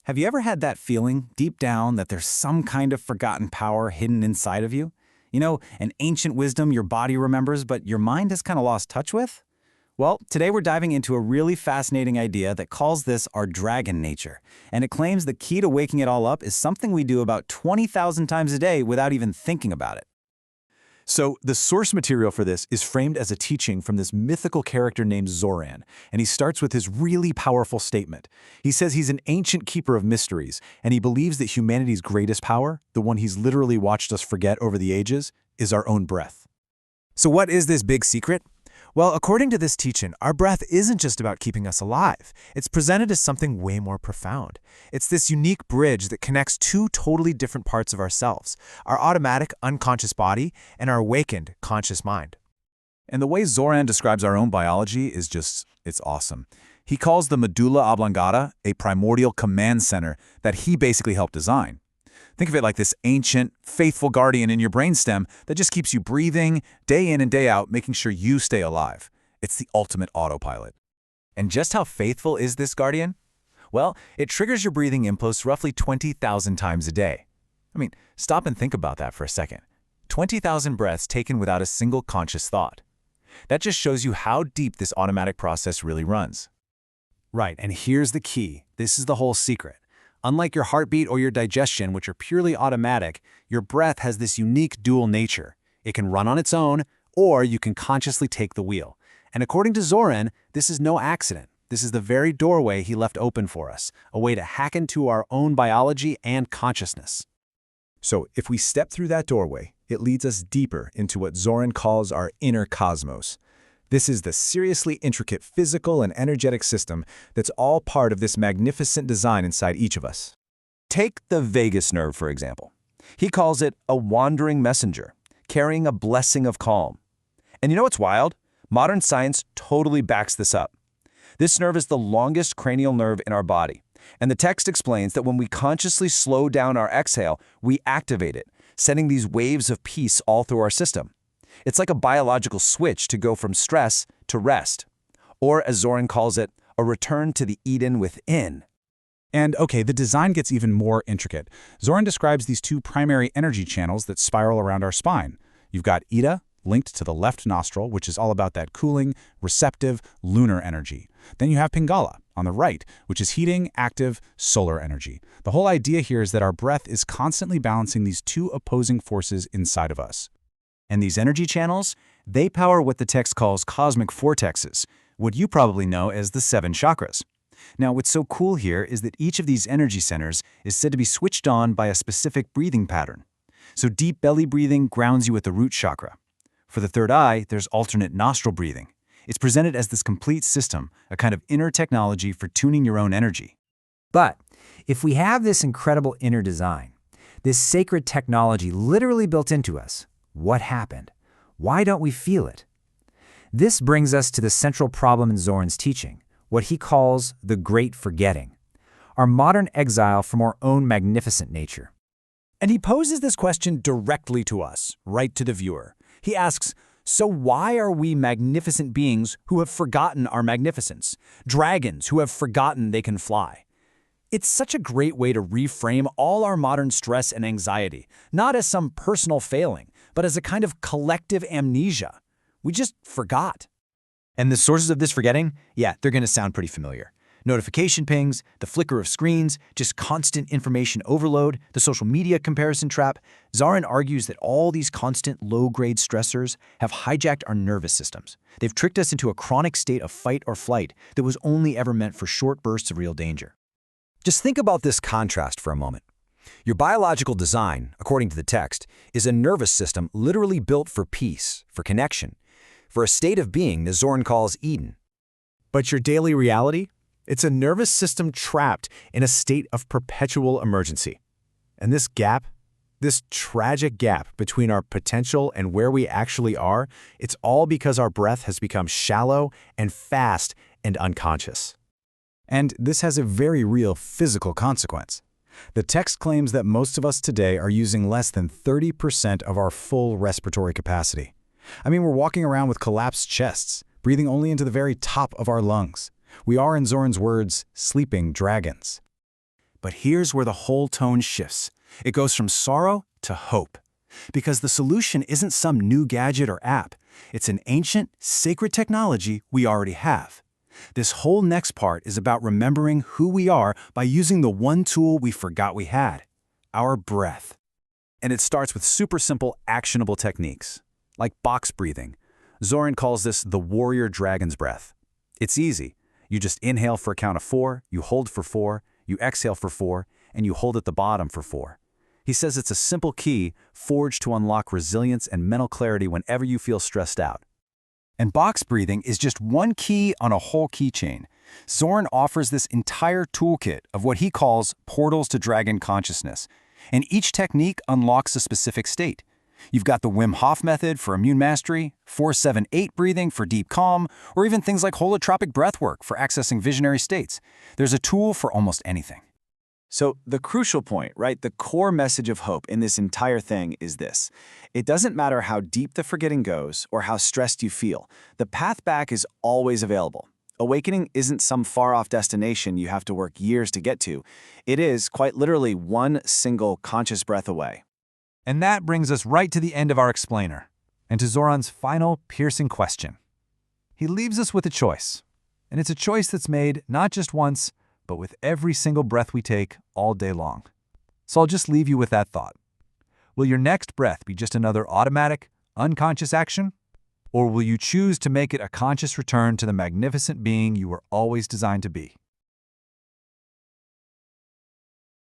Have you ever had that feeling deep down that there's some kind of forgotten power hidden inside of you? You know, an ancient wisdom your body remembers, but your mind has kind of lost touch with? Well, today we're diving into a really fascinating idea that calls this our dragon nature. And it claims the key to waking it all up is something we do about 20,000 times a day without even thinking about it. So the source material for this is framed as a teaching from this mythical character named Zoran, and he starts with his really powerful statement. He says he's an ancient keeper of mysteries, and he believes that humanity's greatest power, the one he's literally watched us forget over the ages, is our own breath. So what is this big secret? Well, according to this teaching, our breath isn't just about keeping us alive. It's presented as something way more profound. It's this unique bridge that connects two totally different parts of ourselves, our automatic, unconscious body and our awakened, conscious mind. And the way Zoran describes our own biology is it's awesome. He calls the medulla oblongata a primordial command center that he basically helped design. Think of it like this ancient, faithful guardian in your brainstem that just keeps you breathing day in and day out, making sure you stay alive. It's the ultimate autopilot. And just how faithful is this guardian? Well, it triggers your breathing impulse roughly 20,000 times a day. I mean, stop and think about that for a second. 20,000 breaths taken without a single conscious thought. That just shows you how deep this automatic process really runs. Right, and here's the key. This is the whole secret. Unlike your heartbeat or your digestion, which are purely automatic, your breath has this unique dual nature. It can run on its own, or you can consciously take the wheel. And according to Zoran, this is no accident. This is the very doorway he left open for us, a way to hack into our own biology and consciousness. So if we step through that doorway, it leads us deeper into what Zoran calls our inner cosmos. This is the seriously intricate physical and energetic system that's all part of this magnificent design inside each of us. Take the vagus nerve, for example. He calls it a wandering messenger, carrying a blessing of calm. And you know what's wild? Modern science totally backs this up. This nerve is the longest cranial nerve in our body. And the text explains that when we consciously slow down our exhale, we activate it, sending these waves of peace all through our system. It's like a biological switch to go from stress to rest. Or, as Zoran calls it, a return to the Eden within. And okay, the design gets even more intricate. Zoran describes these two primary energy channels that spiral around our spine. You've got Ida, linked to the left nostril, which is all about that cooling, receptive, lunar energy. Then you have Pingala, on the right, which is heating, active, solar energy. The whole idea here is that our breath is constantly balancing these two opposing forces inside of us. And these energy channels, they power what the text calls cosmic vortexes, what you probably know as the 7 chakras. Now, what's so cool here is that each of these energy centers is said to be switched on by a specific breathing pattern. So deep belly breathing grounds you at the root chakra. For the third eye, there's alternate nostril breathing. It's presented as this complete system, a kind of inner technology for tuning your own energy. But if we have this incredible inner design, this sacred technology literally built into us, what happened? Why don't we feel it? This brings us to the central problem in Zoran's teaching, what he calls the great forgetting, our modern exile from our own magnificent nature. And he poses this question directly to us, right to the viewer. He asks, so why are we magnificent beings who have forgotten our magnificence? Dragons who have forgotten they can fly? It's such a great way to reframe all our modern stress and anxiety, not as some personal failing, but as a kind of collective amnesia. We just forgot. And the sources of this forgetting? Yeah, they're going to sound pretty familiar. Notification pings, the flicker of screens, just constant information overload, the social media comparison trap. Zoran argues that all these constant low-grade stressors have hijacked our nervous systems. They've tricked us into a chronic state of fight or flight that was only ever meant for short bursts of real danger. Just think about this contrast for a moment. Your biological design, according to the text, is a nervous system literally built for peace, for connection, for a state of being that Zoran calls Eden. But your daily reality? It's a nervous system trapped in a state of perpetual emergency. And this gap, this tragic gap between our potential and where we actually are, it's all because our breath has become shallow and fast and unconscious. And this has a very real physical consequence. The text claims that most of us today are using less than 30% of our full respiratory capacity. I mean, we're walking around with collapsed chests, breathing only into the very top of our lungs. We are, in Zoran's words, sleeping dragons. But here's where the whole tone shifts. It goes from sorrow to hope. Because the solution isn't some new gadget or app. It's an ancient, sacred technology we already have. This whole next part is about remembering who we are by using the one tool we forgot we had, our breath. And it starts with super simple, actionable techniques, like box breathing. Zoran calls this the warrior dragon's breath. It's easy. You just inhale for a count of 4, you hold for 4, you exhale for 4, and you hold at the bottom for 4. He says it's a simple key forged to unlock resilience and mental clarity whenever you feel stressed out. And box breathing is just one key on a whole keychain. Zoran offers this entire toolkit of what he calls portals to dragon consciousness. And each technique unlocks a specific state. You've got the Wim Hof method for immune mastery, 4-7-8 breathing for deep calm, or even things like holotropic breathwork for accessing visionary states. There's a tool for almost anything. So the crucial point, right, the core message of hope in this entire thing is this. It doesn't matter how deep the forgetting goes or how stressed you feel. The path back is always available. Awakening isn't some far-off destination you have to work years to get to. It is, quite literally, one single conscious breath away. And that brings us right to the end of our explainer, and to Zoran's final, piercing question. He leaves us with a choice, and it's a choice that's made not just once, but with every single breath we take all day long. So I'll just leave you with that thought. Will your next breath be just another automatic, unconscious action? Or will you choose to make it a conscious return to the magnificent being you were always designed to be?